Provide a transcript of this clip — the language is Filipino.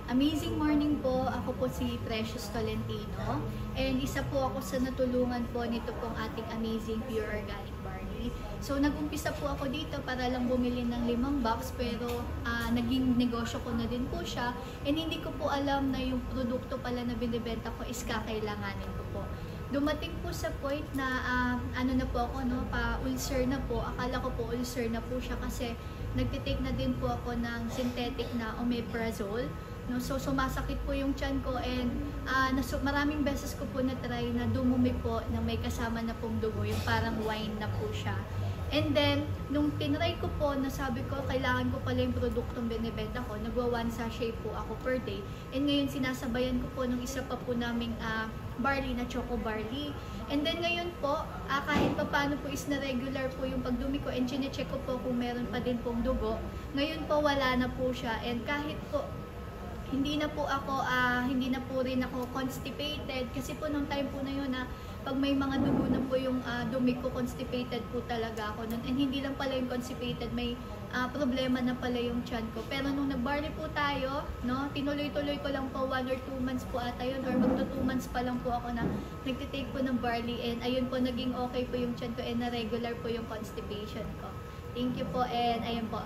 Amazing morning po. Ako po si Precious Tolentino and isa po ako sa natulungan po nito pong ating amazing pure organic barley. So nag-umpisa po ako dito para lang bumili ng 5 box pero naging negosyo ko na din po siya and hindi ko po alam na yung produkto pala na binibenta ko is kakailanganin ko po. Dumating po sa point na ano na po ako, no, pa-ulcer na po. Akala ko po ulcer na po siya kasi nagtitake na din po ako ng synthetic na omeprazole. No, so sumasakit po yung tiyan ko and maraming beses ko po na-try na dumumi po na may kasama na pong dugo, yung parang wine na po siya. And then, nung tinry ko po, nasabi ko, kailangan ko pala yung produktong binibenta ko, nagwa 1 sachet po ako per day. And ngayon, sinasabayan ko po ng isa pa po naming barley na choco barley. And then ngayon po, kahit pa paano po is na regular po yung pagdumi ko and chine-check ko po kung meron pa din pong dugo. Ngayon po, wala na po siya. And kahit po, hindi na po rin ako constipated kasi po nung time po na yun na pag may mga dugo na po yung dumi ko, constipated po talaga ako nun. And hindi lang pala yung constipated, may problema na pala yung tiyan ko. Pero nung nag-barley po tayo, no, tinuloy-tuloy ko lang po 1 or 2 months po ata yun or magto 2 months pa lang po ako na nagtitake po ng barley and ayun po, naging okay po yung tiyan ko and na regular po yung constipation ko. Thank you po and ayun po.